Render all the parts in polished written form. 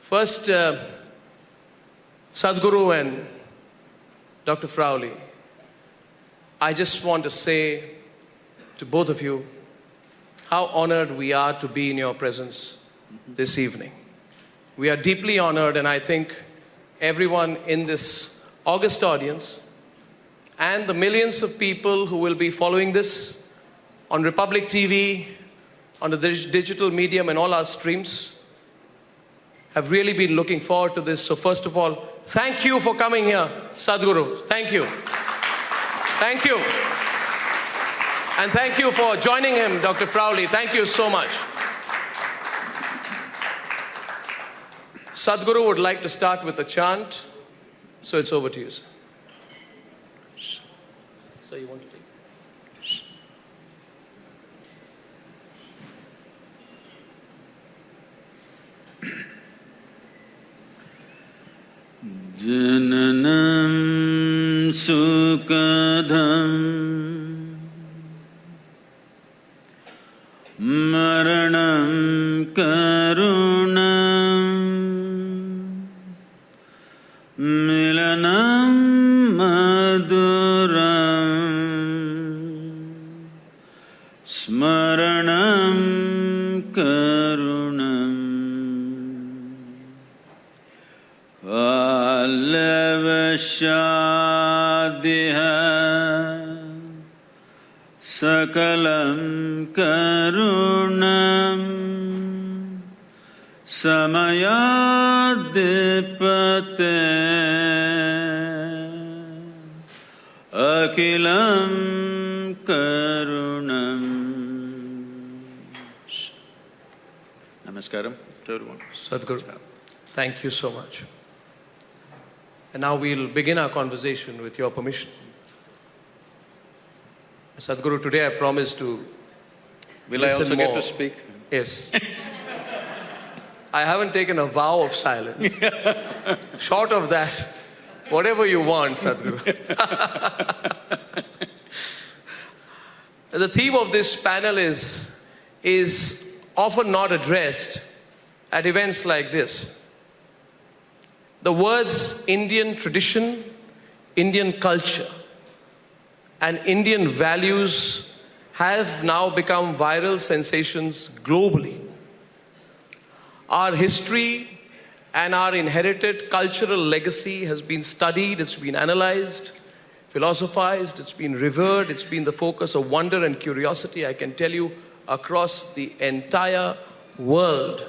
First, Sadhguru and Dr. Frawley, I just want to say to both of you how honored we are to be in your presence this evening. We are deeply honored, and I think everyone in this august audience and the millions of people who will be following this on Republic TV, on the digital medium and all our streams have really been looking forward to this. So first of all, thank you for coming here, Sadhguru. Thank you. Thank you. And thank you for joining him, Dr. Frawley. Thank you so much. Sadhguru would like to start with a chant, so it's over to you, sir. So you want to take? Jananam sukadham maranam karunam milanam maduram smaranam karunam Alavashadiha sakalam karunam samayadipate akilam karunam. Namaskaram to everyone. Sadhguru, thank you so much. And now we'll begin our conversation with your permission. Sadhguru, today I promise to Will I also more. get to speak? Yes. I haven't taken a vow of silence. Short of that, whatever you want, Sadhguru. The theme of this panel is often not addressed at events like this. The words Indian tradition, Indian culture, and Indian values have now become viral sensations globally. Our history and our inherited cultural legacy has been studied, it's been analyzed, philosophized, it's been revered, it's been the focus of wonder and curiosity, I can tell you, across the entire world.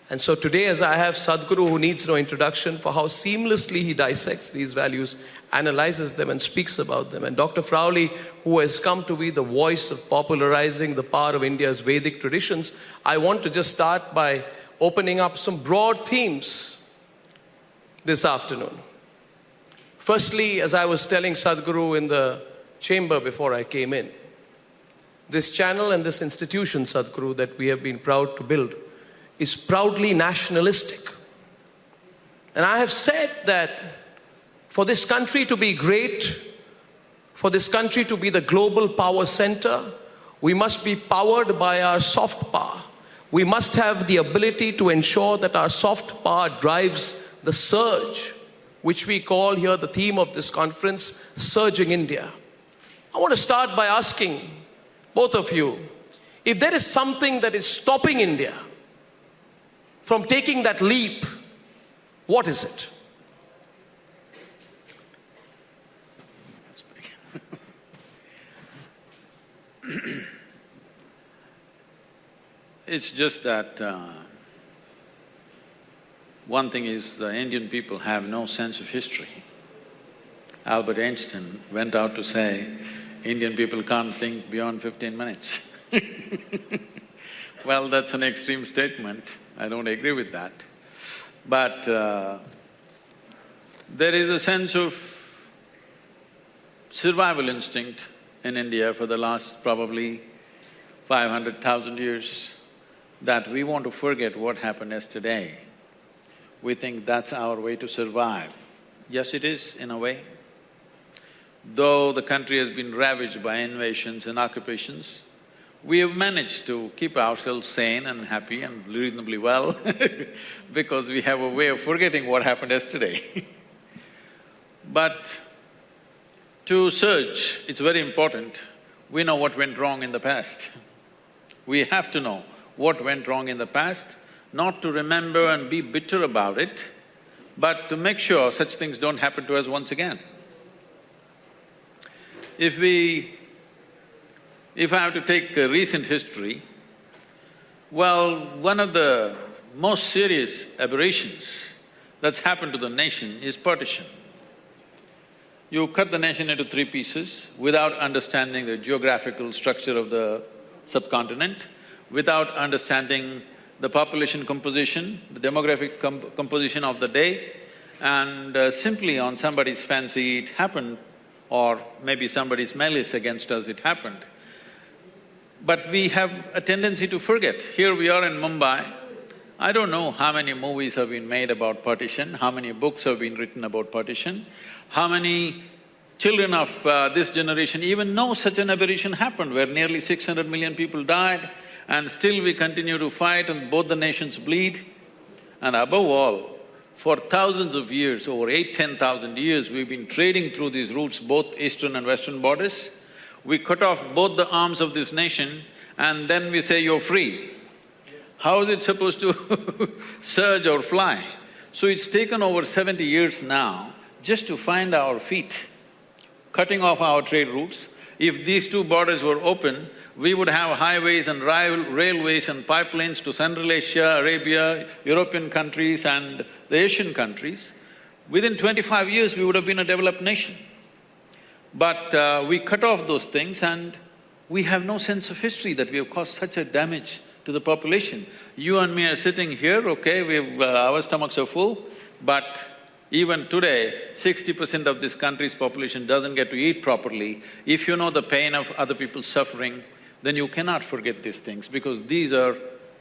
And so today, as I have Sadhguru, who needs no introduction, for how seamlessly he dissects these values, analyzes them and speaks about them. And Dr. Frawley, who has come to be the voice of popularizing the power of India's Vedic traditions, I want to just start by opening up some broad themes this afternoon. Firstly, as I was telling Sadhguru in the chamber before I came in, this channel and this institution, Sadhguru, that we have been proud to build, is proudly nationalistic. And I have said that for this country to be great, for this country to be the global power center, we must be powered by our soft power. We must have the ability to ensure that our soft power drives the surge, which we call here the theme of this conference, Surging India. I want to start by asking both of you, if there is something that is stopping India from taking that leap, what is it? It's just that one thing is the Indian people have no sense of history. Albert Einstein went out to say, Indian people can't think beyond 15 minutes. Well, that's an extreme statement. I don't agree with that. But there is a sense of survival instinct in India for the last probably 500,000 years that we want to forget what happened yesterday. We think that's our way to survive. Yes, it is in a way. Though the country has been ravaged by invasions and occupations, we have managed to keep ourselves sane and happy and reasonably well because we have a way of forgetting what happened yesterday. But to search, it's very important, we know what went wrong in the past. We have to know what went wrong in the past, not to remember and be bitter about it, but to make sure such things don't happen to us once again. If I have to take a recent history, well, one of the most serious aberrations that's happened to the nation is partition. You cut the nation into three pieces without understanding the geographical structure of the subcontinent, without understanding the population composition, the demographic composition of the day, and simply on somebody's fancy it happened, or maybe somebody's malice against us it happened. But we have a tendency to forget. Here we are in Mumbai. I don't know how many movies have been made about partition, how many books have been written about partition, how many children of this generation even know such an aberration happened where nearly 600 million people died and still we continue to fight and both the nations bleed. And above all, for thousands of years, over 8–10,000 years, we've been trading through these routes, both eastern and western borders. We cut off both the arms of this nation and then we say, you're free. How is it supposed to surge or fly? So it's taken over 70 years now just to find our feet, cutting off our trade routes. If these two borders were open, we would have highways and railways and pipelines to Central Asia, Arabia, European countries and the Asian countries. Within 25 years, we would have been a developed nation. But we cut off those things and we have no sense of history that we have caused such a damage to the population. You and me are sitting here, okay, our stomachs are full, but even today, 60% of this country's population doesn't get to eat properly. If you know the pain of other people's suffering, then you cannot forget these things because these are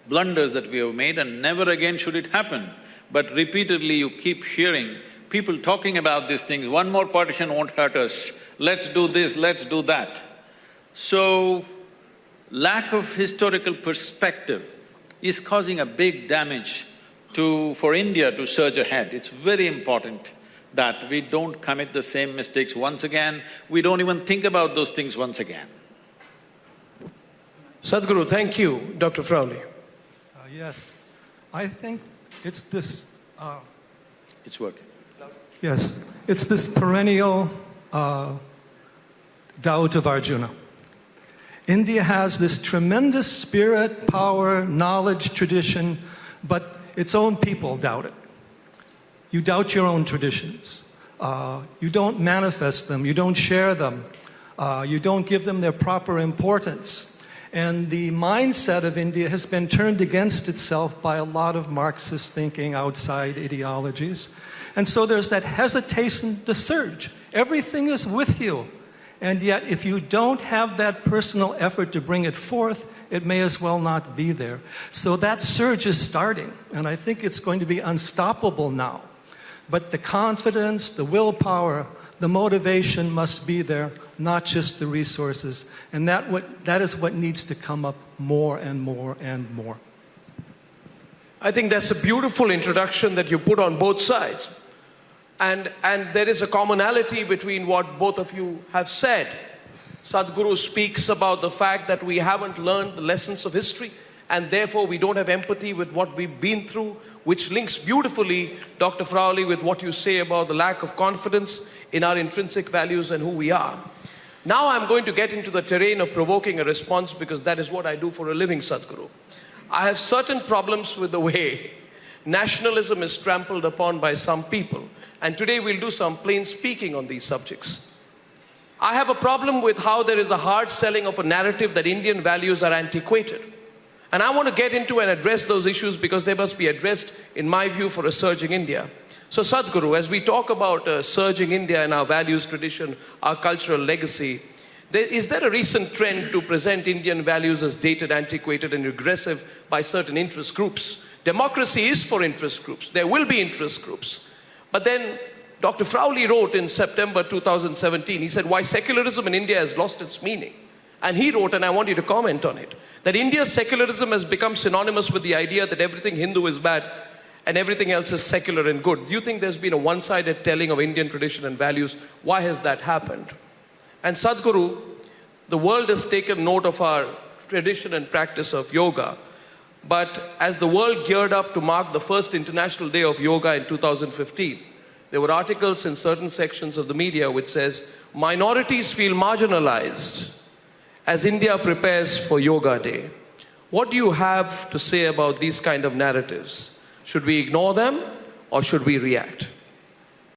blunders that we have made and never again should it happen. But repeatedly you keep hearing people talking about these things, one more partition won't hurt us, let's do this, let's do that. So, lack of historical perspective is causing a big damage for India to surge ahead. It's very important that we don't commit the same mistakes once again, we don't even think about those things once again. Sadhguru, thank you. Dr. Frawley. Yes, I think it's this… It's working. Yes, it's this perennial doubt of Arjuna. India has this tremendous spirit, power, knowledge, tradition, but its own people doubt it. You doubt your own traditions. You don't manifest them, you don't share them, you don't give them their proper importance. And the mindset of India has been turned against itself by a lot of Marxist thinking, outside ideologies. And so there's that hesitation to surge. Everything is with you. And yet, if you don't have that personal effort to bring it forth, it may as well not be there. So that surge is starting, and I think it's going to be unstoppable now. But the confidence, the willpower, the motivation must be there, not just the resources. And that is what needs to come up more and more and more. I think that's a beautiful introduction that you put on both sides. And there is a commonality between what both of you have said. Sadhguru speaks about the fact that we haven't learned the lessons of history and therefore we don't have empathy with what we've been through, which links beautifully, Dr. Frawley, with what you say about the lack of confidence in our intrinsic values and who we are. Now I'm going to get into the terrain of provoking a response because that is what I do for a living, Sadhguru. I have certain problems with the way nationalism is trampled upon by some people. And today we'll do some plain speaking on these subjects. I have a problem with how there is a hard selling of a narrative that Indian values are antiquated. And I want to get into and address those issues because they must be addressed, in my view, for a surging India. So Sadhguru, as we talk about surging India and our values, tradition, our cultural legacy, is there a recent trend to present Indian values as dated, antiquated and regressive by certain interest groups? Democracy is for interest groups. There will be interest groups. But then Dr. Frawley wrote in September 2017, he said, why secularism in India has lost its meaning. And he wrote, and I want you to comment on it, that India's secularism has become synonymous with the idea that everything Hindu is bad and everything else is secular and good. Do you think there's been a one-sided telling of Indian tradition and values? Why has that happened? And Sadhguru, the world has taken note of our tradition and practice of yoga. But as the world geared up to mark the first International Day of Yoga in 2015, there were articles in certain sections of the media which says, minorities feel marginalized as India prepares for Yoga Day. What do you have to say about these kind of narratives? Should we ignore them or should we react?